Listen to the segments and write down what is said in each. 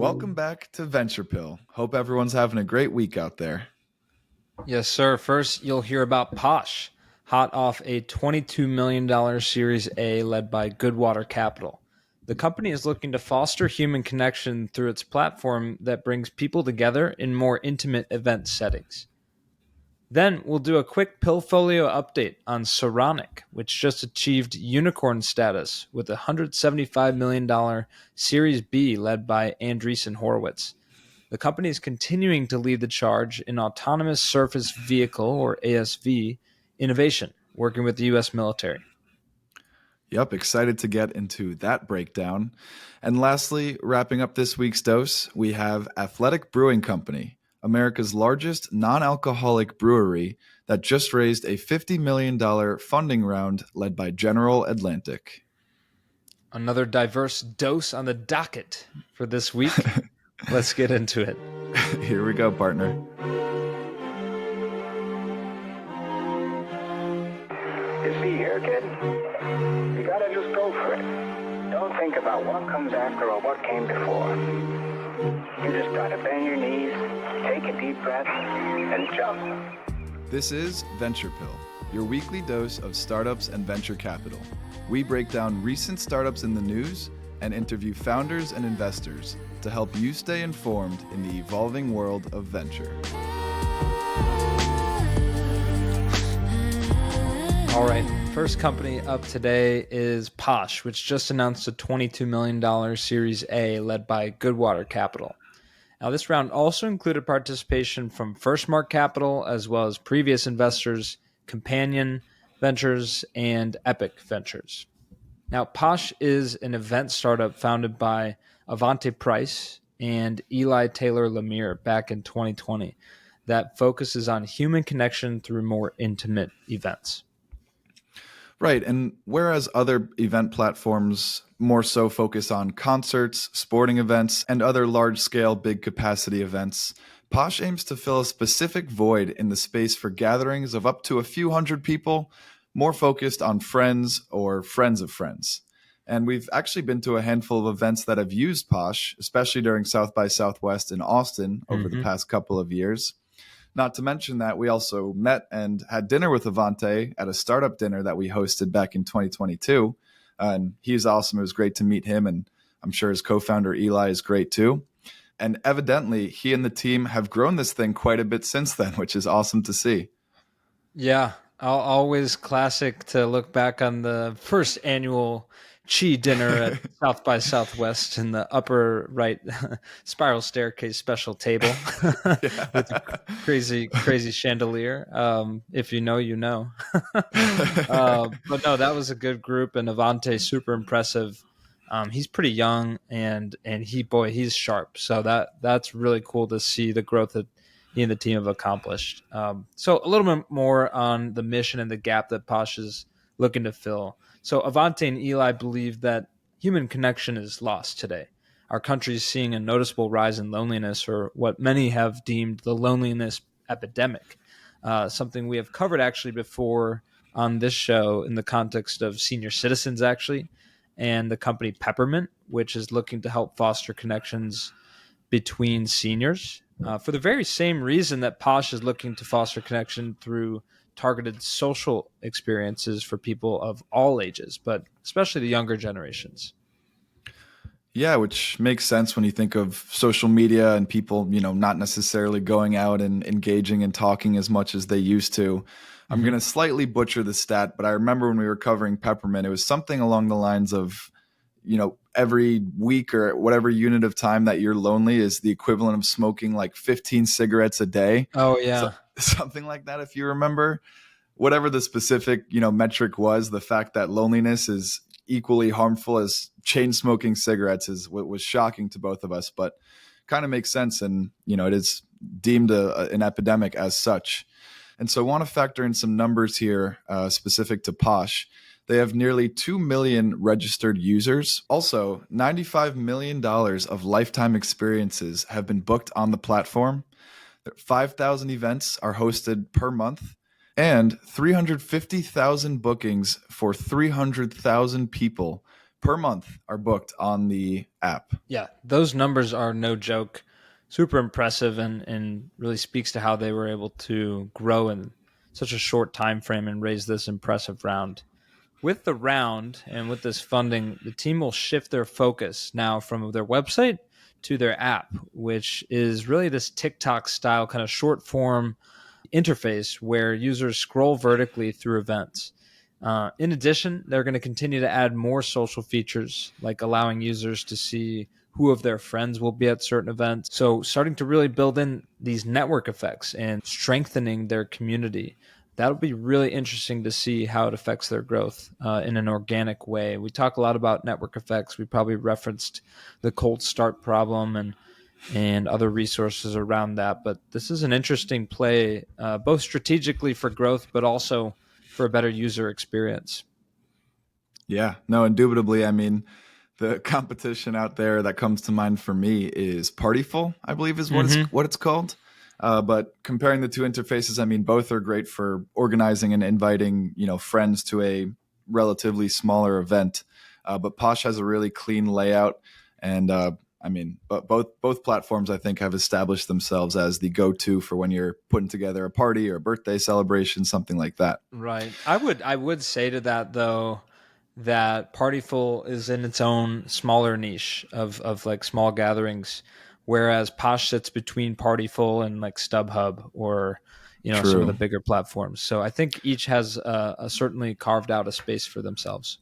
Welcome back to Venture Pill. Hope everyone's having a great week out there. Yes, sir. First, you'll hear about Posh, hot off a $22 million Series A led by Goodwater Capital. The company is looking to foster human connection through its platform that brings people together in more intimate event settings. Then we'll do a quick Pillfolio update on Saronic, which just achieved unicorn status with a $175 million Series B led by Andreessen Horowitz. The company is continuing to lead the charge in autonomous surface vehicle, or ASV, innovation, working with the U.S. military. Yep, excited to get into that breakdown. And lastly, wrapping up this week's dose, we have Athletic Brewing Company, America's largest non-alcoholic brewery that just raised a $50 million funding round led by General Atlantic. Another diverse dose on the docket for this week. Let's get into it. Here we go, partner. You see here, kid? You gotta just go for it. Don't think about what comes after or what came before. You just gotta bend your knees, take a deep breath, and jump. This is Venture Pill, your weekly dose of startups and venture capital. We break down recent startups in the news and interview founders and investors to help you stay informed in the evolving world of venture. All right, first company up today is Posh, which just announced a $22 million Series A led by Goodwater Capital. Now, this round also included participation from Firstmark Capital, as well as previous investors, Companion Ventures, and Epic Ventures. Now, Posh is an event startup founded by Avante Price and Eli Taylor Lemire back in 2020 that focuses on human connection through more intimate events. Right, and whereas other event platforms more so focus on concerts, sporting events, and other large-scale, big-capacity events, Posh aims to fill a specific void in the space for gatherings of up to a few hundred people, more focused on friends or friends of friends. And we've actually been to a handful of events that have used Posh, especially during South by Southwest in Austin over the past couple of years. Not to mention that we also met and had dinner with Avante at a startup dinner that we hosted back in 2022. And he's awesome. It was great to meet him. And I'm sure his co-founder Eli is great too. And evidently, he and the team have grown this thing quite a bit since then, which is awesome to see. Yeah, always classic to look back on the first annual Chi dinner at South by Southwest in the upper right spiral staircase special table with a crazy chandelier. If you know, you know. But no, that was a good group, and Avante super impressive. He's pretty young, and he's sharp. So that's really cool to see the growth that he and the team have accomplished. So a little bit more on the mission and the gap that Posh is looking to fill. So Avante and Eli believe that human connection is lost today. Our country is seeing a noticeable rise in loneliness, or what many have deemed the loneliness epidemic, something we have covered actually before on this show in the context of senior citizens, actually, and the company Peppermint, which is looking to help foster connections between seniors for the very same reason that Posh is looking to foster connection through targeted social experiences for people of all ages, but especially the younger generations. Yeah, which makes sense when you think of social media and people, not necessarily going out and engaging and talking as much as they used to. I'm going to slightly butcher the stat, but I remember when we were covering Peppermint, it was something along the lines of, every week or whatever unit of time that you're lonely is the equivalent of smoking like 15 cigarettes a day. Oh, yeah. Something like that, if you remember. Whatever the specific, metric was, the fact that loneliness is equally harmful as chain smoking cigarettes is what was shocking to both of us, but kind of makes sense. And, it is deemed an epidemic as such. And so I want to factor in some numbers here specific to Posh. They have nearly 2 million registered users. Also, $95 million of lifetime experiences have been booked on the platform. 5,000 events are hosted per month, and 350,000 bookings for 300,000 people per month are booked on the app. Yeah, those numbers are no joke. Super impressive, and really speaks to how they were able to grow in such a short time frame and raise this impressive round. With the round and with this funding, the team will shift their focus now from their website to their app, which is really this TikTok style kind of short form interface where users scroll vertically through events. In addition, they're going to continue to add more social features, like allowing users to see who of their friends will be at certain events. So, starting to really build in these network effects and strengthening their community. That'll be really interesting to see how it affects their growth in an organic way. We talk a lot about network effects. We probably referenced the cold start problem and other resources around that. But this is an interesting play, both strategically for growth, but also for a better user experience. Yeah, no, indubitably. I mean, the competition out there that comes to mind for me is Partyful, I believe is what it's called. But comparing the two interfaces, I mean, both are great for organizing and inviting, friends to a relatively smaller event. But Posh has a really clean layout, and but both platforms I think have established themselves as the go-to for when you're putting together a party or a birthday celebration, something like that. Right. I would say to that though that Partyful is in its own smaller niche of like small gatherings, whereas Posh sits between Partyful and like StubHub or some of the bigger platforms. So I think each has a certainly carved out a space for themselves.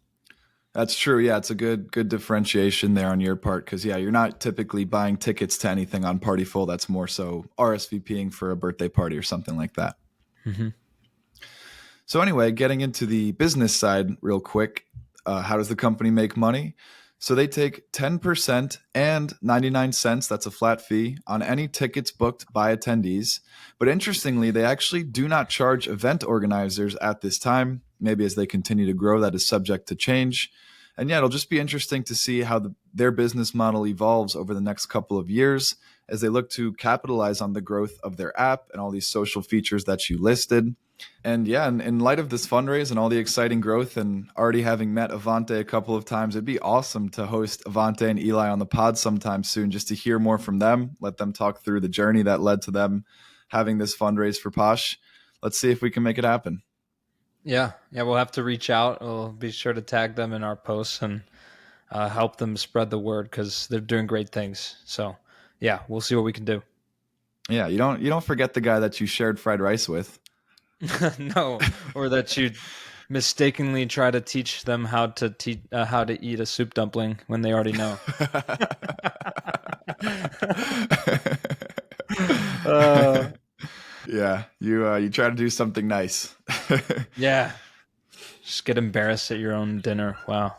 That's true. Yeah, it's a good differentiation there on your part because, yeah, you're not typically buying tickets to anything on Partyful. That's more so RSVPing for a birthday party or something like that. Mm-hmm. So anyway, getting into the business side real quick, how does the company make money? So they take 10% and 99 cents, that's a flat fee, on any tickets booked by attendees. But interestingly, they actually do not charge event organizers at this time. Maybe as they continue to grow, that is subject to change. And yeah, it'll just be interesting to see how their business model evolves over the next couple of years as they look to capitalize on the growth of their app and all these social features that you listed. And yeah, in light of this fundraise and all the exciting growth and already having met Avante a couple of times, it'd be awesome to host Avante and Eli on the pod sometime soon just to hear more from them, let them talk through the journey that led to them having this fundraise for Posh. Let's see if we can make it happen. Yeah, we'll have to reach out. We'll be sure to tag them in our posts and help them spread the word because they're doing great things. So yeah, we'll see what we can do. Yeah, you don't forget the guy that you shared fried rice with. No, or that you mistakenly try to teach them how to eat a soup dumpling when they already know. Yeah, you try to do something nice. Yeah, just get embarrassed at your own dinner. Wow.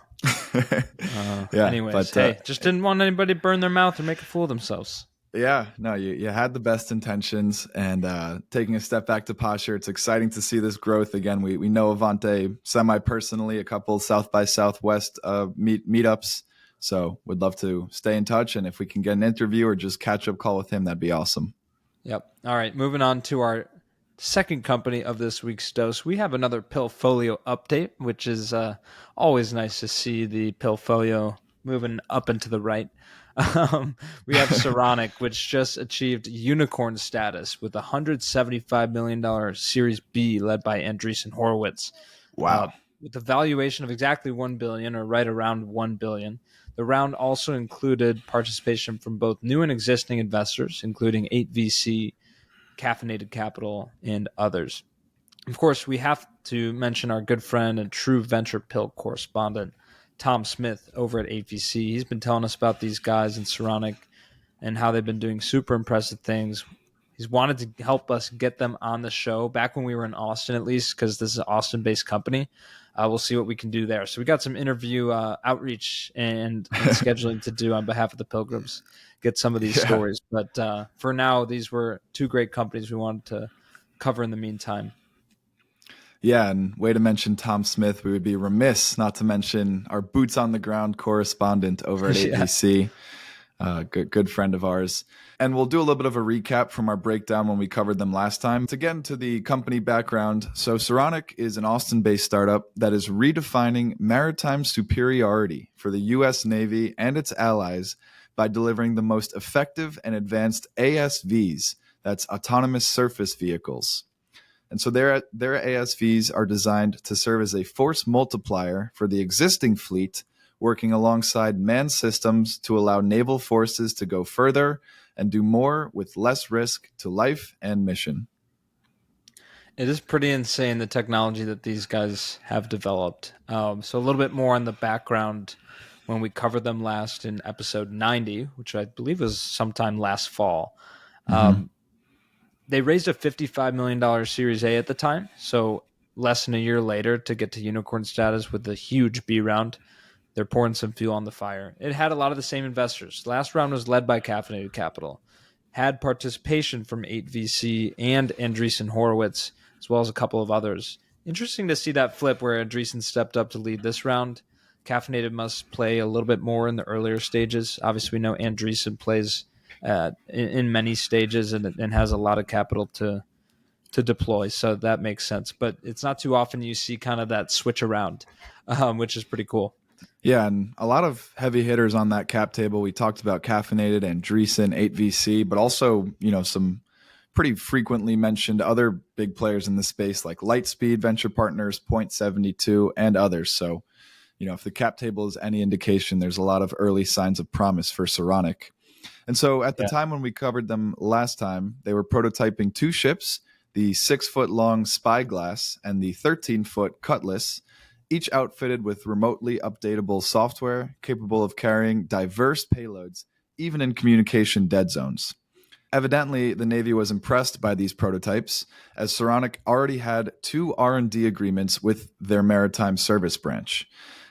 Yeah. Anyways, but, hey, just didn't want anybody to burn their mouth or make a fool of themselves. Yeah, no, you had the best intentions, and taking a step back to Posh here, it's exciting to see this growth again. We know Avante semi-personally, a couple South by Southwest meetups, so we'd love to stay in touch, and if we can get an interview or just catch-up call with him, that'd be awesome. Yep. All right, moving on to our second company of this week's dose. We have another Pillfolio update, which is always nice to see the Pillfolio moving up and to the right. We have Saronic, which just achieved unicorn status with a $175 million Series B led by Andreessen Horowitz. Wow. With a valuation of exactly $1 billion or right around $1 billion. The round also included participation from both new and existing investors, including 8VC, Caffeinated Capital, and others. Of course, we have to mention our good friend and true venture pill correspondent, Tom Smith over at 8VC. He's been telling us about these guys in Saronic and how they've been doing super impressive things. He's wanted to help us get them on the show back when we were in Austin, at least, because this is an Austin-based company. We'll see what we can do there. So we got some interview outreach and scheduling to do on behalf of the Pilgrims, get some of these stories. But for now, these were two great companies we wanted to cover in the meantime. Yeah, and way to mention Tom Smith. We would be remiss not to mention our boots on the ground correspondent over at 8VC. Good friend of ours. And we'll do a little bit of a recap from our breakdown when we covered them last time. To get into the company background, so Saronic is an Austin-based startup that is redefining maritime superiority for the U.S. Navy and its allies by delivering the most effective and advanced ASVs, that's autonomous surface vehicles. And so their ASVs are designed to serve as a force multiplier for the existing fleet, working alongside manned systems to allow naval forces to go further and do more with less risk to life and mission. It is pretty insane, the technology that these guys have developed. So a little bit more on the background when we covered them last in episode 90, which I believe was sometime last fall. They raised a $55 million Series A at the time, so less than a year later to get to unicorn status with a huge B round. They're pouring some fuel on the fire. It had a lot of the same investors. The last round was led by Caffeinated Capital, had participation from 8VC and Andreessen Horowitz, as well as a couple of others. Interesting to see that flip where Andreessen stepped up to lead this round. Caffeinated must play a little bit more in the earlier stages. Obviously, we know Andreessen plays in many stages and has a lot of capital to deploy, so that makes sense. But it's not too often you see kind of that switch around, which is pretty cool. Yeah, and a lot of heavy hitters on that cap table. We talked about Caffeinated and Andreessen, 8VC, but also, some pretty frequently mentioned other big players in the space like Lightspeed Venture Partners, Point72, and others. So, if the cap table is any indication, there's a lot of early signs of promise for Saronic. And so at the time when we covered them last time, they were prototyping two ships, the 6-foot-long Spyglass and the 13-foot Cutlass, each outfitted with remotely updatable software capable of carrying diverse payloads, even in communication dead zones. Evidently, the Navy was impressed by these prototypes, as Saronic already had 2 R&D agreements with their maritime service branch.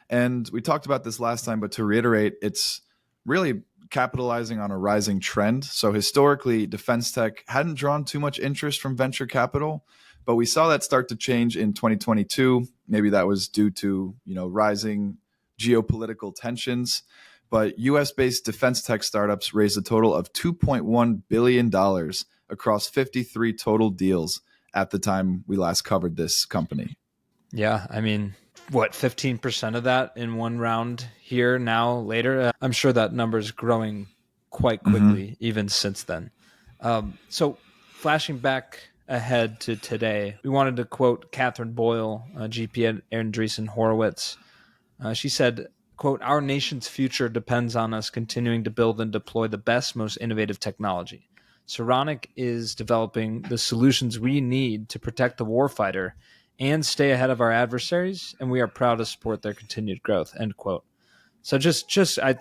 And we talked about this last time, but to reiterate, it's really capitalizing on a rising trend. So historically, defense tech hadn't drawn too much interest from venture capital, but we saw that start to change in 2022. Maybe that was due to, rising geopolitical tensions. But US-based defense tech startups raised a total of $2.1 billion across 53 total deals at the time we last covered this company. Yeah, I mean, 15% of that in one round here now later? I'm sure that number is growing quite quickly even since then. So flashing back ahead to today, we wanted to quote Catherine Boyle, GP at Andreessen Horowitz. She said, quote, "Our nation's future depends on us continuing to build and deploy the best, most innovative technology. Saronic is developing the solutions we need to protect the warfighter and stay ahead of our adversaries, and we are proud to support their continued growth," end quote. So I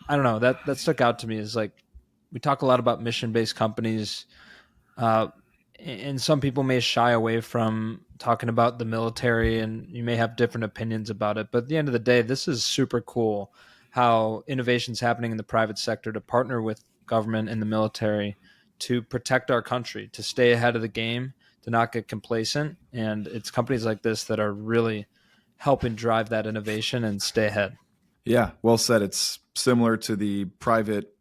don't know, that stuck out to me is like, we talk a lot about mission-based companies, and some people may shy away from talking about the military, and you may have different opinions about it. But at the end of the day, this is super cool how innovation's happening in the private sector to partner with government and the military to protect our country, to stay ahead of the game, to not get complacent. And it's companies like this that are really helping drive that innovation and stay ahead. Yeah, well said. It's similar to the private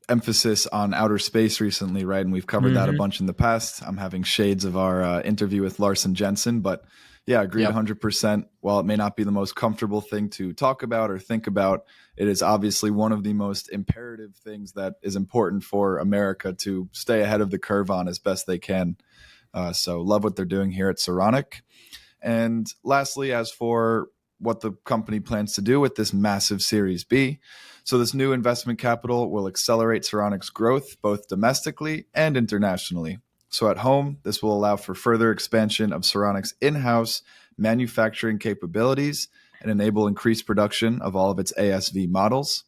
emphasis on outer space recently, right? And we've covered that a bunch in the past. I'm having shades of our interview with Larson Jensen, but yeah, agreed 100%. While it may not be the most comfortable thing to talk about or think about, it is obviously one of the most imperative things that is important for America to stay ahead of the curve on as best they can. So love what they're doing here at Saronic. And lastly, as for what the company plans to do with this massive Series B, so this new investment capital will accelerate Saronic's growth both domestically and internationally. So at home, this will allow for further expansion of Saronic's in-house manufacturing capabilities and enable increased production of all of its ASV models.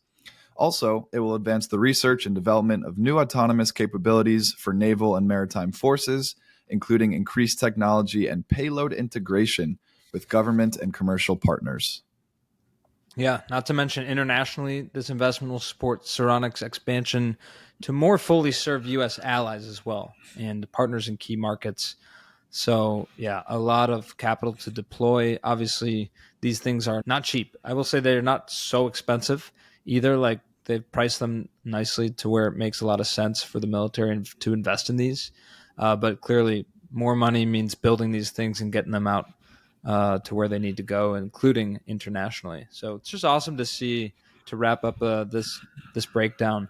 Also, it will advance the research and development of new autonomous capabilities for naval and maritime forces, including increased technology and payload integration with government and commercial partners. Yeah, not to mention internationally, this investment will support Saronic's expansion to more fully serve U.S. allies as well and partners in key markets. So yeah, a lot of capital to deploy. Obviously, these things are not cheap. I will say they're not so expensive either. Like they've priced them nicely to where it makes a lot of sense for the military to invest in these. But clearly, more money means building these things and getting them out to where they need to go, including internationally. So it's just awesome to see. To wrap up this breakdown,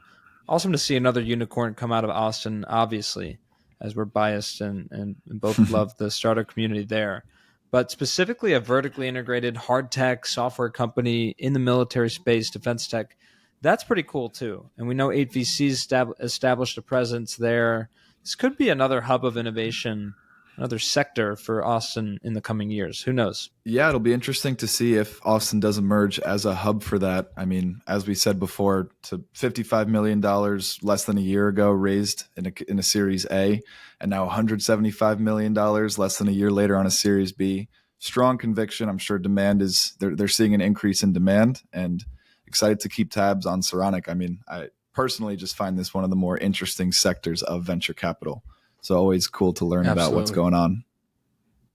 awesome to see another unicorn come out of Austin. Obviously, as we're biased and both love the startup community there, but specifically a vertically integrated hard tech software company in the military space, defense tech. That's pretty cool too. And we know 8VC's established a presence there. This could be another hub of innovation, another sector for Austin in the coming years. Who knows? Yeah, it'll be interesting to see if Austin does emerge as a hub for that. I mean, as we said before, to $55 million less than a year ago raised in a Series A, and now $175 million less than a year later on a Series B. Strong conviction. I'm sure demand they're seeing an increase in demand, and excited to keep tabs on Saronic. I mean, I personally just find this one of the more interesting sectors of venture capital. So always cool to learn about what's going on.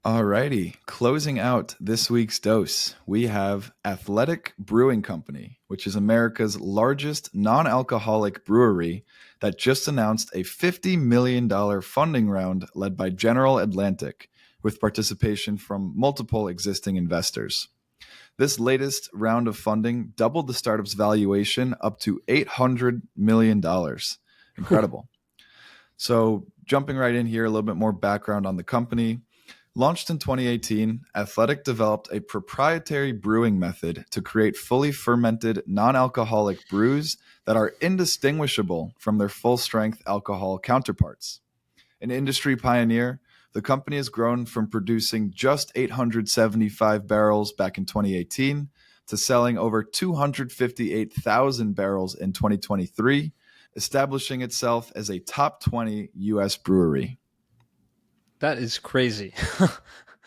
Alrighty, closing out this week's dose, we have Athletic Brewing Company, which is America's largest non-alcoholic brewery that just announced a $50 million funding round led by General Atlantic, with participation from multiple existing investors. This latest round of funding doubled the startup's valuation up to $800 million. Incredible. So jumping right in here, a little bit more background on the company. Launched in 2018, Athletic developed a proprietary brewing method to create fully fermented non-alcoholic brews that are indistinguishable from their full-strength alcohol counterparts. An industry pioneer, the company has grown from producing just 875 barrels back in 2018 to selling over 258,000 barrels in 2023, establishing itself as a top 20 U.S. brewery. That is crazy.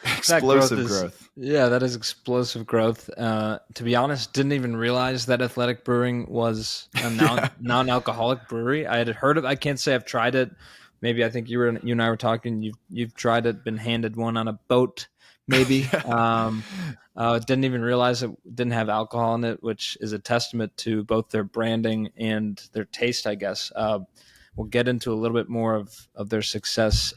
Explosive growth. Yeah, that is explosive growth. To be honest, didn't even realize that Athletic Brewing was a non-alcoholic brewery. I had heard of. I can't say I've tried it. Maybe I think you and I were talking. You've tried it, been handed one on a boat, maybe. Didn't even realize it didn't have alcohol in it, which is a testament to both their branding and their taste, I guess. We'll get into a little bit more of their success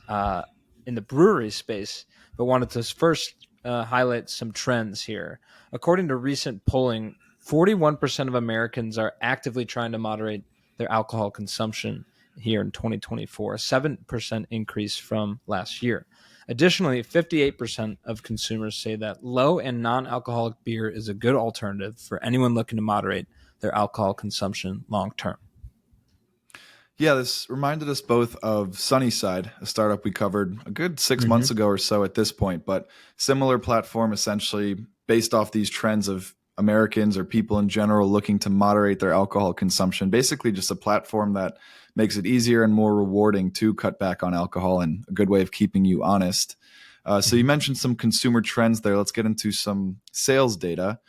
in the brewery space, but wanted to first highlight some trends here. According to recent polling, 41% of Americans are actively trying to moderate their alcohol consumption here in 2024, a 7% increase from last year. Additionally, 58% of consumers say that low and non-alcoholic beer is a good alternative for anyone looking to moderate their alcohol consumption long term. Yeah, this reminded us both of Sunnyside, a startup we covered a good 6 months ago or so at this point, but similar platform essentially based off these trends of Americans or people in general looking to moderate their alcohol consumption. Basically just a platform that makes it easier and more rewarding to cut back on alcohol, and a good way of keeping you honest. So you mentioned some consumer trends there. Let's get into some sales data.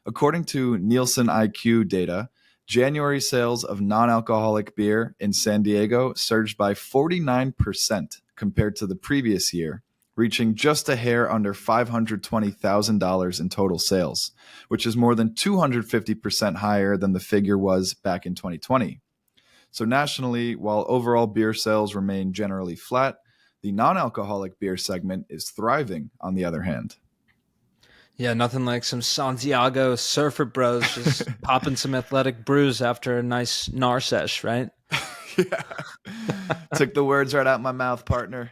According to Nielsen IQ data, January sales of non-alcoholic beer in San Diego surged by 49% compared to the previous year, reaching just a hair under $520,000 in total sales, which is more than 250% higher than the figure was back in 2020. So nationally, while overall beer sales remain generally flat, the non-alcoholic beer segment is thriving, on the other hand. Yeah, nothing like some Santiago surfer bros just popping some Athletic brews after a nice NAR sesh, right? Yeah. Took the words right out my mouth, partner.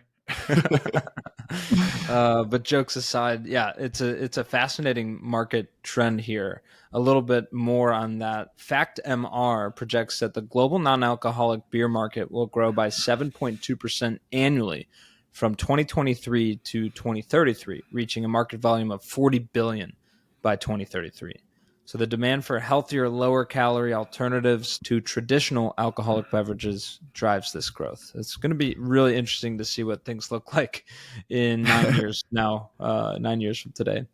But jokes aside, yeah, it's a fascinating market trend here. A little bit more on that. Fact MR projects that the global non-alcoholic beer market will grow by 7.2% annually from 2023 to 2033, reaching a market volume of 40 billion by 2033. So the demand for healthier, lower calorie alternatives to traditional alcoholic beverages drives this growth. It's going to be really interesting to see what things look like in 9 years now, 9 years from today.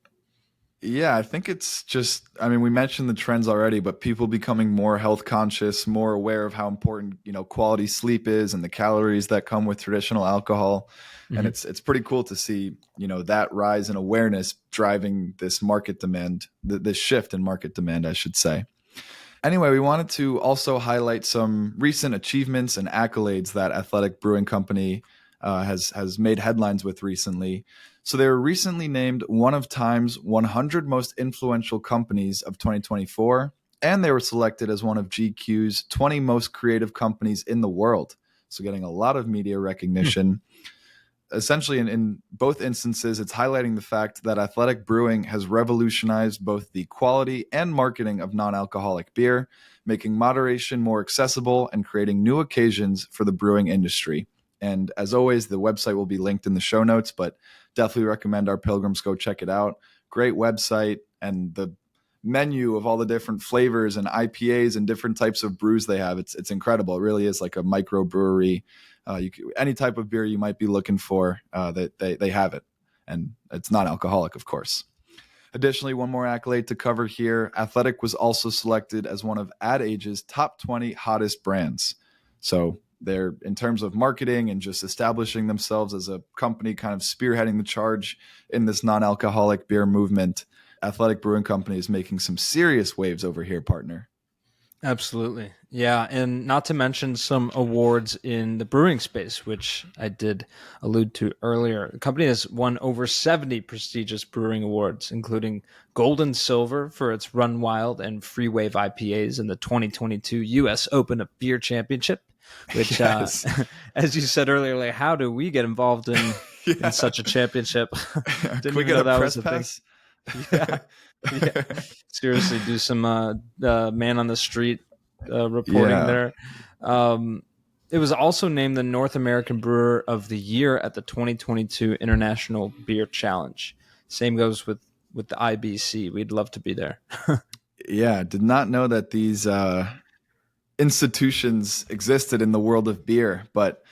Yeah, I think it's just, I mean, we mentioned the trends already, but people becoming more health conscious, more aware of how important, quality sleep is and the calories that come with traditional alcohol. And it's pretty cool to see, that rise in awareness driving this market demand, this shift in market demand, I should say. Anyway, we wanted to also highlight some recent achievements and accolades that Athletic Brewing Company has made headlines with recently. So they were recently named one of Time's 100 most influential companies of 2024, and they were selected as one of GQ's 20 most creative companies in the world. So getting a lot of media recognition. Essentially, in both instances, it's highlighting the fact that Athletic Brewing has revolutionized both the quality and marketing of non-alcoholic beer, making moderation more accessible and creating new occasions for the brewing industry. And as always, the website will be linked in the show notes, but definitely recommend our pilgrims go check it out. Great website, and the menu of all the different flavors and IPAs and different types of brews they have. It's incredible. It really is like a microbrewery. Any type of beer you might be looking for, that they have it, and it's not alcoholic, of course. Additionally, one more accolade to cover here: Athletic was also selected as one of Ad Age's top 20 hottest brands. So they're, in terms of marketing and just establishing themselves as a company, kind of spearheading the charge in this non-alcoholic beer movement. Athletic Brewing Company is making some serious waves over here, partner. Absolutely. Yeah. And not to mention some awards in the brewing space, which I did allude to earlier. The company has won over 70 prestigious brewing awards, including gold and silver for its Run Wild and Free Wave IPAs in the 2022 U.S. Open of Beer Championship, which, Yes. as you said earlier, like, how do we get involved in such a championship? Can we get a press pass? Yeah. Yeah. Seriously, do some man on the street reporting there. It was also named the North American Brewer of the Year at the 2022 International Beer Challenge. Same goes with the IBC. We'd love to be there. Yeah, did not know that these institutions existed in the world of beer, but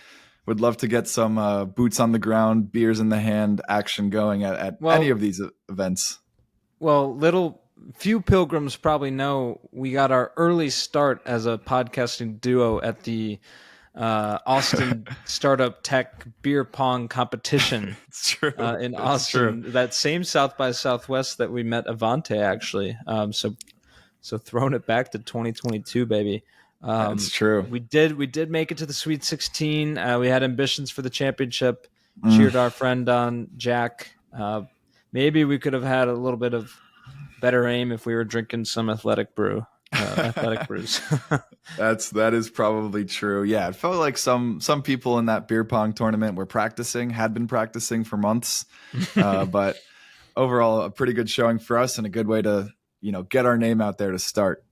would love to get some boots on the ground, beers in the hand action going at any of these events. Well, few pilgrims probably know we got our early start as a podcasting duo at the Austin Startup Tech Beer Pong competition. It's true. In Austin. True. That same South by Southwest that we met Avante, actually. So throwing it back to 2022, baby. That's true. We did make it to the Sweet 16. We had ambitions for the championship. Cheered our friend on, Jack. Maybe we could have had a little bit of better aim if we were drinking some athletic brews. That is probably true. Yeah, it felt like some people in that beer pong tournament had been practicing for months, but overall a pretty good showing for us and a good way to get our name out there to start.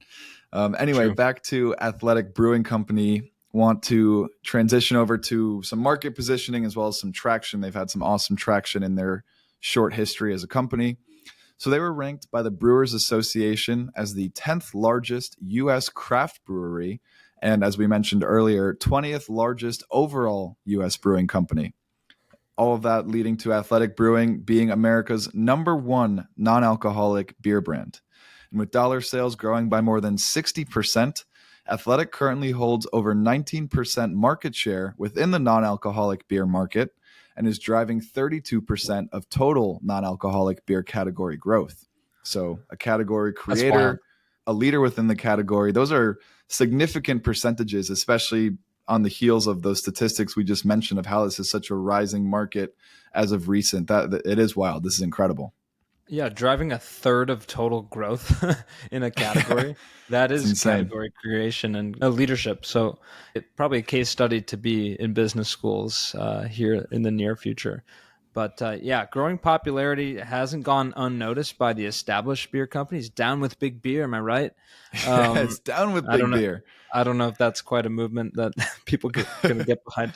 Anyway, True. Back to Athletic Brewing Company. Want to transition over to some market positioning as well as some traction. They've had some awesome traction in their short history as a company. So they were ranked by the Brewers Association as the 10th largest U.S. craft brewery, and as we mentioned earlier, 20th largest overall U.S. brewing company. All of that leading to Athletic Brewing being America's #1 non-alcoholic beer brand. And with dollar sales growing by more than 60%, Athletic currently holds over 19% market share within the non-alcoholic beer market, and is driving 32% of total non-alcoholic beer category growth. So a category creator, a leader within the category, those are significant percentages, especially on the heels of those statistics we just mentioned of how this is such a rising market as of recent. That it is wild. This is incredible. Yeah, driving a third of total growth in a category. That is category creation and leadership. So it's probably a case study to be in business schools here in the near future. But growing popularity hasn't gone unnoticed by the established beer companies. Down with big beer, am I right? It's down with big beer. I don't know if that's quite a movement that people can get behind.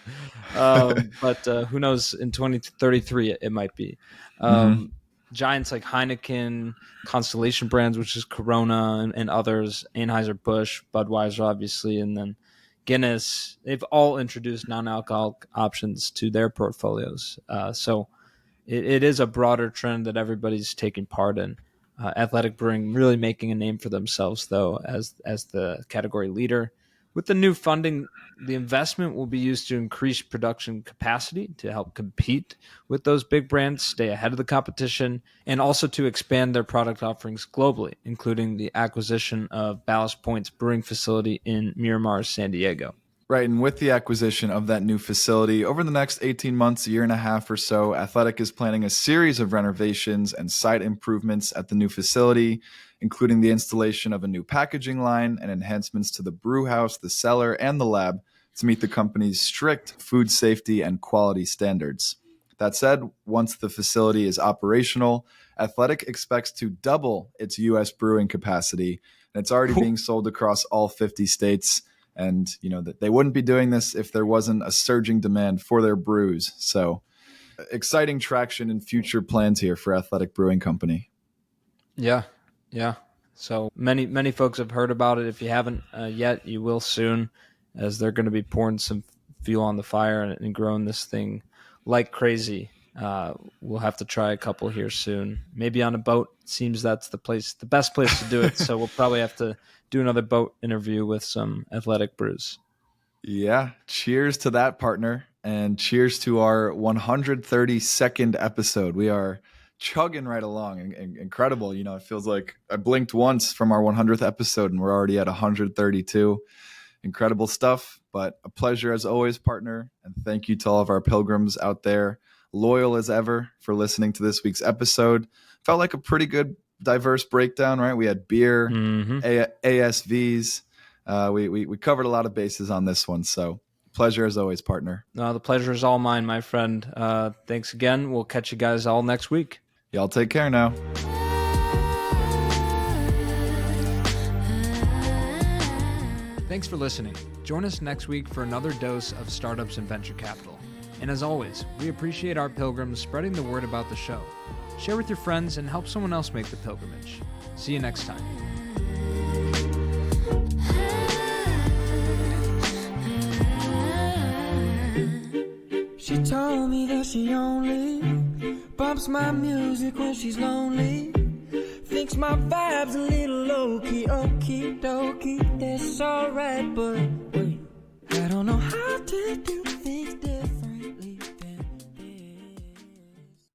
But who knows, in 2033 it might be. Giants like Heineken, Constellation Brands, which is Corona, and others, Anheuser-Busch, Budweiser, obviously, and then Guinness, they've all introduced non-alcoholic options to their portfolios. So it is a broader trend that everybody's taking part in. Athletic Brewing really making a name for themselves, though, as the category leader. With the new funding, the investment will be used to increase production capacity to help compete with those big brands, stay ahead of the competition, and also to expand their product offerings globally, including the acquisition of Ballast Point's brewing facility in Miramar, San Diego. Right, and with the acquisition of that new facility, over the next 18 months, year and a half or so, Athletic is planning a series of renovations and site improvements at the new facility, including the installation of a new packaging line and enhancements to the brew house, the cellar, and the lab to meet the company's strict food safety and quality standards. That said, once the facility is operational, Athletic expects to double its U.S. brewing capacity, and it's already being sold across all 50 states. And, that they wouldn't be doing this if there wasn't a surging demand for their brews. So exciting traction and future plans here for Athletic Brewing Company. Yeah. So many folks have heard about it. If you haven't yet, you will soon, as they're going to be pouring some fuel on the fire and growing this thing like crazy. We'll have to try a couple here soon. Maybe on a boat. Seems that's the best place to do it. So we'll probably have to do another boat interview with some Athletic brews. Yeah. Cheers to that, partner. And cheers to our 132nd episode. We are chugging right along. Incredible. It feels like I blinked once from our 100th episode and we're already at 132. Incredible stuff, but a pleasure as always, partner. And thank you to all of our pilgrims out there, loyal as ever, for listening to this week's episode. Felt like a pretty good diverse breakdown, right? We had beer, ASVs. We covered a lot of bases on this one. So pleasure as always, partner. No, the pleasure is all mine, my friend. Thanks again. We'll catch you guys all next week. Y'all take care now. Thanks for listening. Join us next week for another dose of startups and venture capital. And as always, we appreciate our pilgrims spreading the word about the show. Share with your friends and help someone else make the pilgrimage. See you next time. She told me that she only bumps my music when she's lonely. Thinks my vibe's a little low-key, okie dokie, that's alright, but wait, I don't know how to do things different.